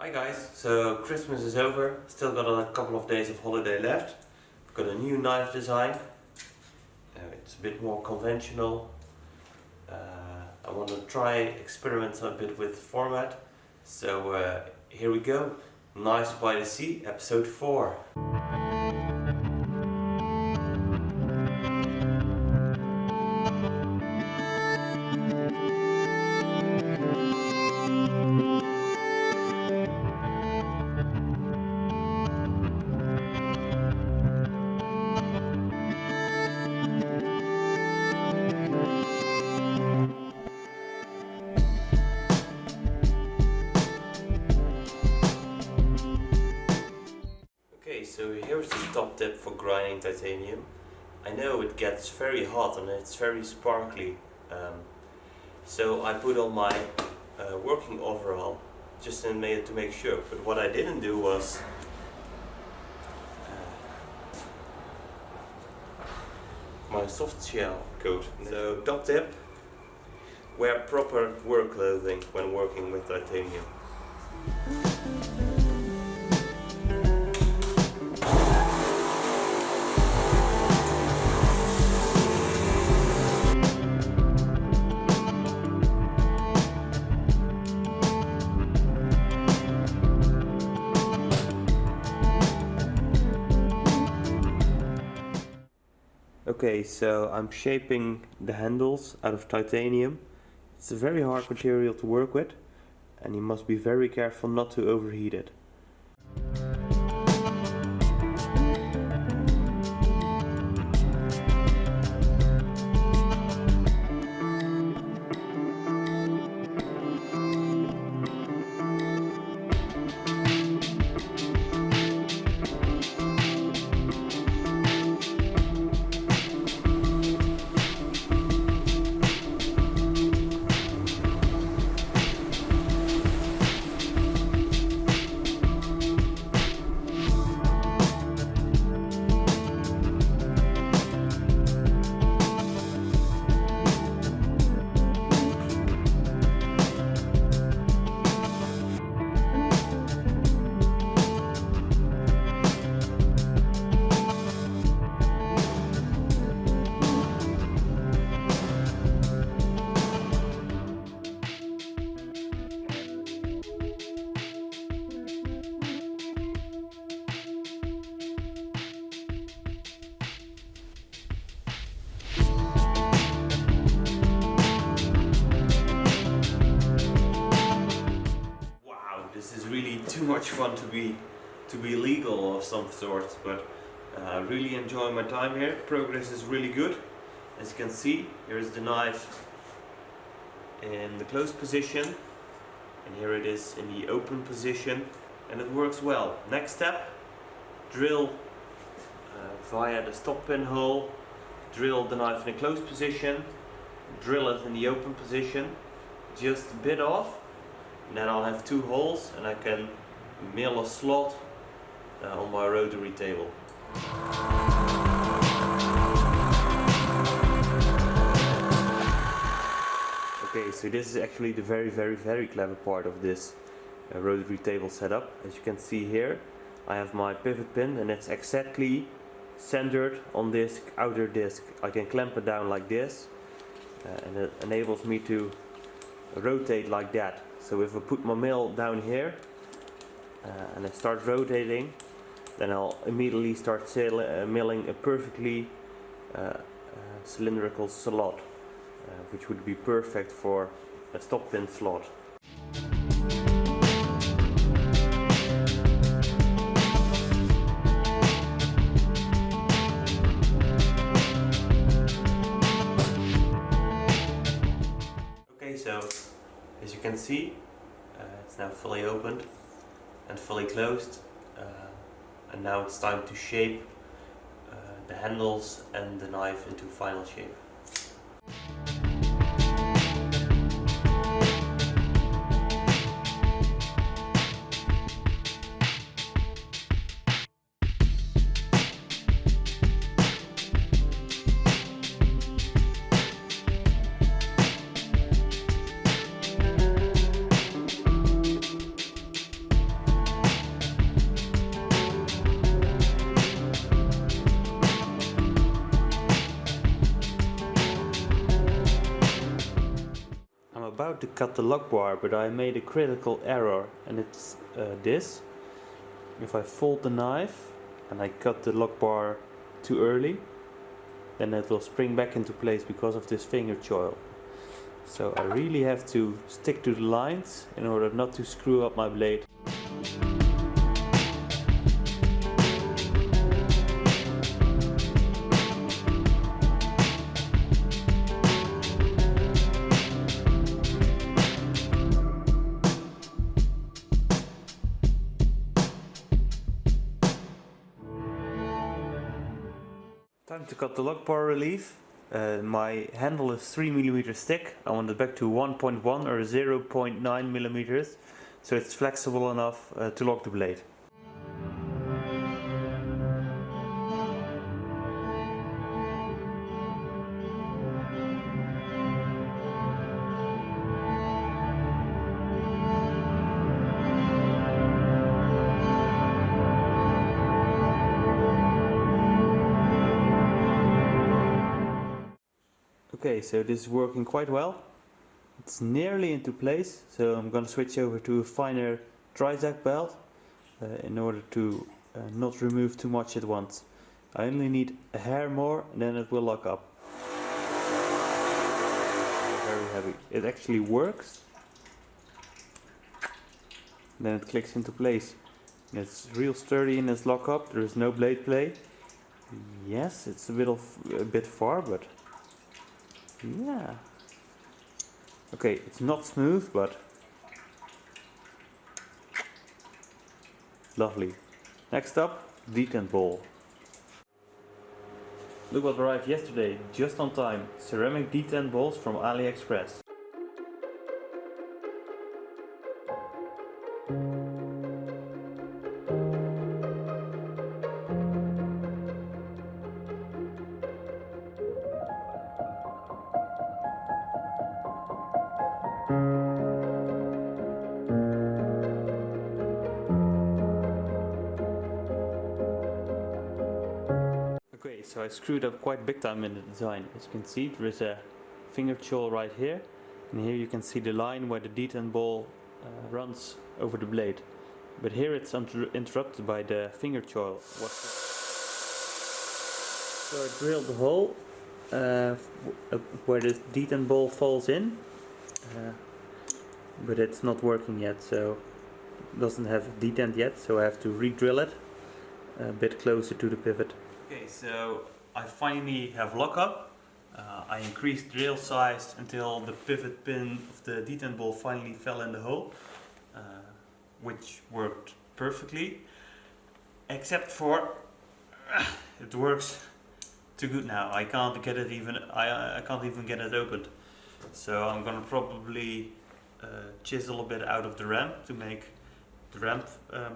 Hi guys, so Christmas is over, still got a couple of days of holiday left. I've got a new knife design, it's a bit more conventional. I want to try experiment a bit with format, so here we go, Knives by the Sea, episode 4. Okay, so here's the top tip for grinding titanium. I know it gets very hot and it's very sparkly, so I put on my working overall just to make sure. But what I didn't do was my soft shell coat. So top tip, wear proper work clothing when working with titanium. Okay, so I'm shaping the handles out of titanium. It's a very hard material to work with, and you must be very careful not to overheat it. This is really too much fun to be legal of some sort, but I really enjoy my time here. Progress is really good. As you can see, here is the knife in the closed position, and here it is in the open position, and it works well. Next step, drill via the stop pin hole, drill the knife in the closed position, drill it in the open position, just a bit off. And then I'll have 2 holes and I can mill a slot on my rotary table. Okay, so this is actually the very clever part of this rotary table setup. As you can see here, I have my pivot pin and it's exactly centered on this outer disc. I can clamp it down like this and it enables me to rotate like that. So if I put my mill down here and I start rotating, then I'll immediately start milling a perfectly cylindrical slot, which would be perfect for a stop pin slot. Okay, so as you can see, it's now fully opened and fully closed, and now it's time to shape the handles and the knife into final shape. cut the lock bar, but I made a critical error, and it's this. If I fold the knife and I cut the lock bar too early, then it will spring back into place because of this finger choil. So I really have to stick to the lines in order not to screw up my blade. Time to cut the lock bar relief. My handle is 3mm thick. I want it back to 1.1 or 0.9mm, so it's flexible enough to lock the blade. Okay, so this is working quite well. It's nearly into place, so I'm going to switch over to a finer tri-zack belt in order to not remove too much at once. I only need a hair more and then it will lock up. Very heavy. It actually works. Then it clicks into place. And it's real sturdy in its lock up. There is no blade play. Yes, it's a bit far, but yeah. Okay, it's not smooth, but lovely. Next up, detent ball. Look what arrived yesterday, just on time. Ceramic detent balls from AliExpress. Okay, so I screwed up quite big time in the design. As you can see, there is a finger choil right here, and here you can see the line where the detent ball runs over the blade. But here it's interrupted by the finger choil. So I drilled the hole where the detent ball falls in, but it's not working yet, so it doesn't have detent yet, so I have to re-drill it a bit closer to the pivot. Okay, so I finally have lockup. I increased drill size until the pivot pin of the detent ball finally fell in the hole, which worked perfectly, except for it works too good now. I can't get it even. I can't even get it opened. So I'm gonna probably chisel a bit out of the ramp to make the ramp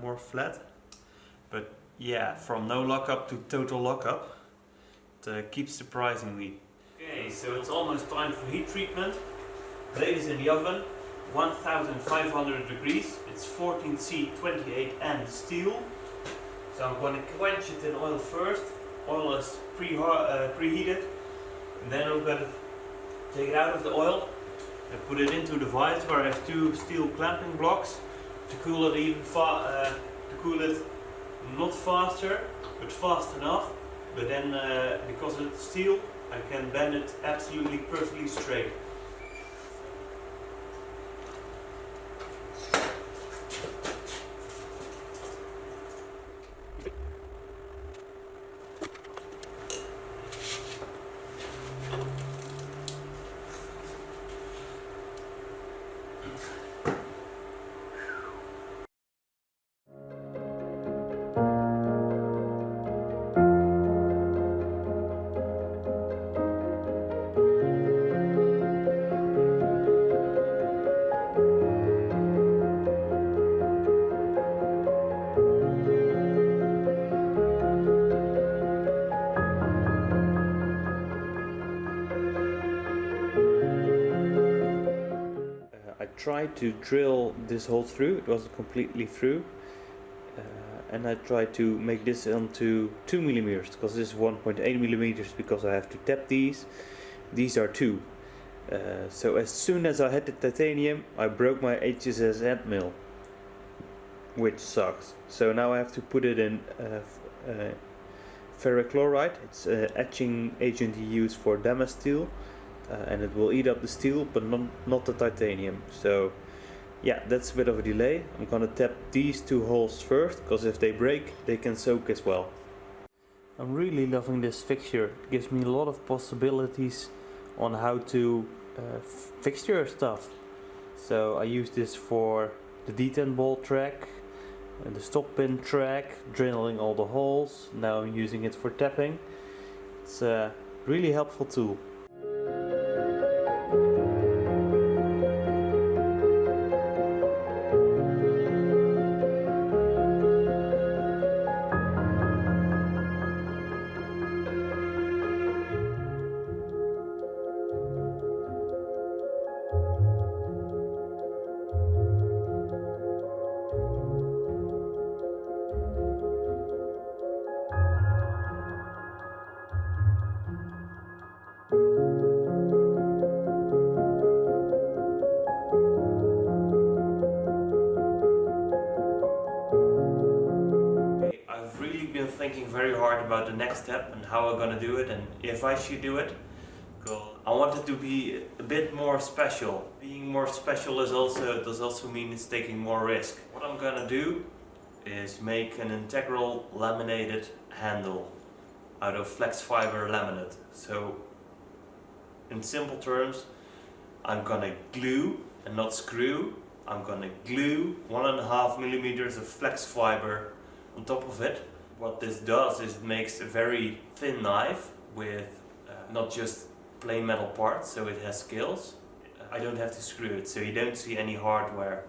more flat. But yeah, from no lockup to total lockup, it keeps surprising me. Okay, so it's almost time for heat treatment. Blade is in the oven, 1500 degrees. It's 14C 28N steel. So I'm going to quench it in oil first. Oil is preheated. And then I'm going to take it out of the oil and put it into the vise where I have two steel clamping blocks to cool it not faster, but fast enough. But then, because it's steel, I can bend it absolutely perfectly straight. I tried to drill this hole through, it wasn't completely through, and I tried to make this onto 2mm because this is 1.8mm because I have to tap these. These are 2. So as soon as I hit the titanium, I broke my HSS end mill, which sucks. So now I have to put it in ferrochloride. It's an etching agent you use for damascene steel, and it will eat up the steel, but not the titanium. So yeah, that's a bit of a delay. I'm gonna tap these two holes first, because if they break, they can soak as well. I'm really loving this fixture. It gives me a lot of possibilities on how to fixture stuff. So I use this for the detent ball track and the stop pin track, drilling all the holes. Now I'm using it for tapping. It's a really helpful tool. I've really been thinking very hard about the next step and how I'm gonna do it and if I should do it. I want it to be a bit more special. Being more special does also mean it's taking more risk. What I'm gonna do is make an integral laminated handle out of flex fiber laminate. So in simple terms, I'm gonna glue and not screw. I'm gonna glue 1.5 millimeters of flex fiber on top of it. What this does is it makes a very thin knife with not just plain metal parts, so it has scales. I don't have to screw it, so you don't see any hardware.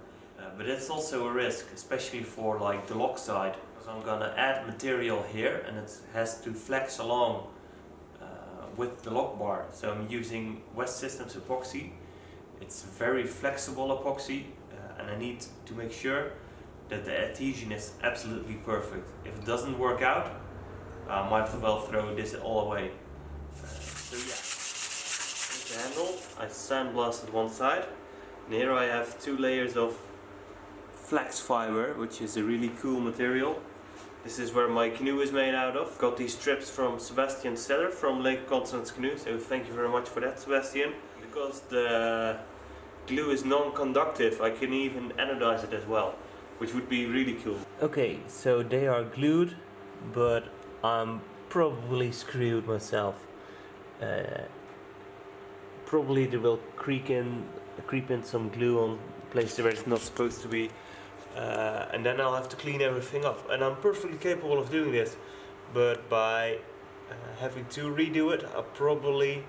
But it's also a risk, especially for like the lock side, because I'm gonna add material here and it has to flex along with the lock bar. So I'm using West Systems epoxy. It's very flexible epoxy, and I need to make sure that the adhesion is absolutely perfect. If it doesn't work out, I might as well throw this all away. So yeah, here's the handle. I sandblasted one side, and here I have 2 layers of flax fiber, which is a really cool material. This is where my canoe is made out of. Got these strips from Sebastian Steller from Lake Constance Canoe, so thank you very much for that, Sebastian. Because the glue is non-conductive, I can even anodize it as well, which would be really cool. Okay, so they are glued, but I'm probably screwed myself. Probably they will creep in some glue on places where it's not supposed to be, and then I'll have to clean everything up. And I'm perfectly capable of doing this, but by having to redo it, I'll probably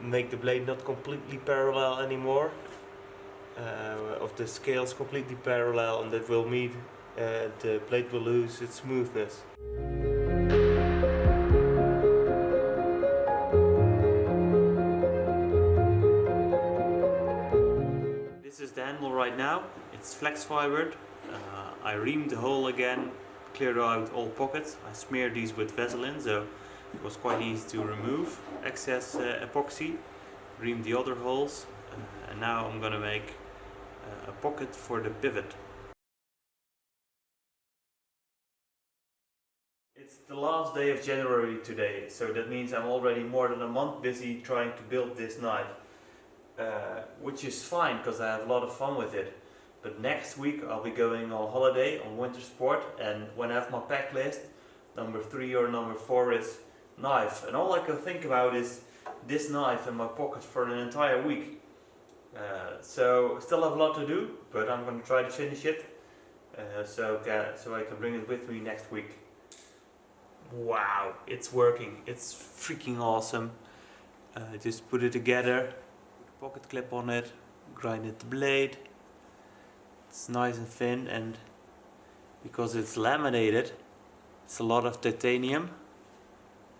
make the blade not completely parallel anymore. Of the scales completely parallel, and that will mean the blade will lose its smoothness. This is the handle right now. It's flex fibered. I reamed the hole again, cleared out all pockets. I smeared these with Vaseline, so it was quite easy to remove excess epoxy. Reamed the other holes, and now I'm gonna make a pocket for the pivot. It's the last day of January today, so that means I'm already more than a month busy trying to build this knife, which is fine because I have a lot of fun with it. But next week I'll be going on holiday on winter sport, and when I have my pack list, number 3 or number 4 is knife, and all I can think about is this knife in my pocket for an entire week. So still have a lot to do, but I'm going to try to finish it, so I can bring it with me next week. Wow, it's working. It's freaking awesome. Just put it together, pocket clip on it, grinded the blade. It's nice and thin, and because it's laminated, it's a lot of titanium.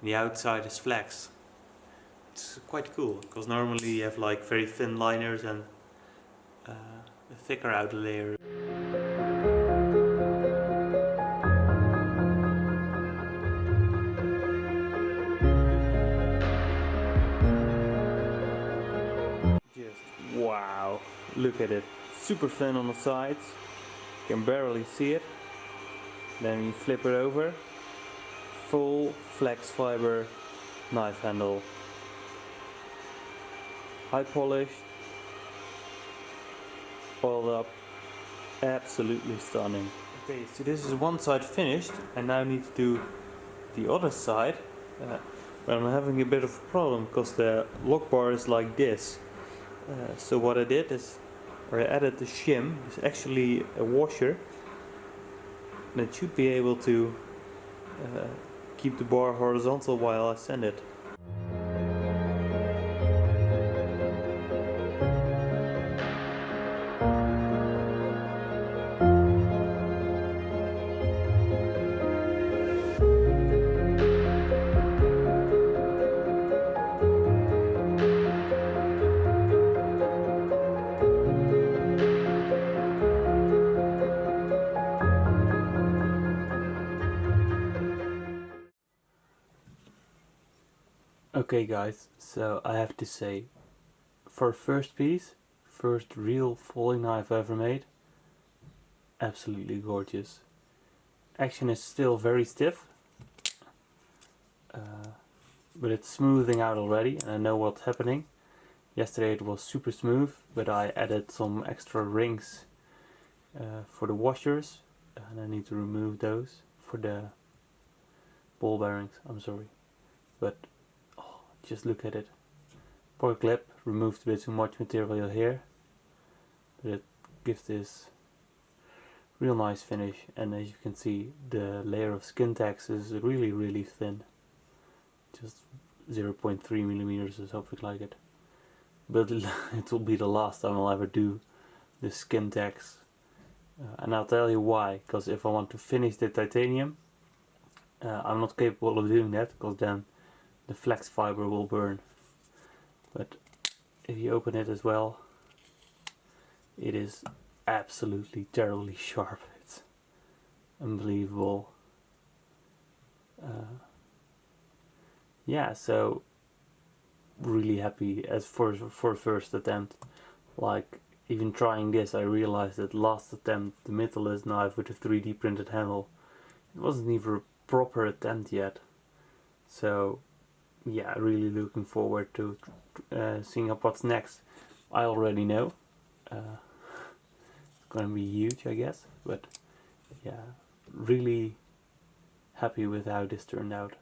The outside is flex. It's quite cool, because normally you have like very thin liners and a thicker outer layer. look at it. Super thin on the sides. You can barely see it. Then you flip it over. Full flex fiber knife handle. High polished. Oiled up. Absolutely stunning. Okay, so this is one side finished, and now I need to do the other side. But I'm having a bit of a problem because the lock bar is like this. So what I did is, I added the shim. It's actually a washer, and it should be able to keep the bar horizontal while I sand it. Okay guys, so I have to say, for first piece, first real folding knife I ever made, absolutely gorgeous. Action is still very stiff, but it's smoothing out already and I know what's happening. Yesterday it was super smooth, but I added some extra rings for the washers, and I need to remove those for the ball bearings, I'm sorry. But just look at it. Poor clip, removed a bit too much material here, but it gives this real nice finish, and as you can see the layer of skin tax is really thin, just 0.3 millimeters or something like it. But it will be the last time I'll ever do the skin tax, and I'll tell you why. Because if I want to finish the titanium, I'm not capable of doing that, because then the flex fiber will burn. But if you open it as well, it is absolutely terribly sharp. It's unbelievable. Yeah, so really happy as for first attempt. Like, even trying this, I realized that last attempt, the Metalist knife with the 3D printed handle, it wasn't even a proper attempt yet. So yeah, really looking forward to seeing up what's next. I already know. It's gonna be huge, I guess. But yeah, really happy with how this turned out.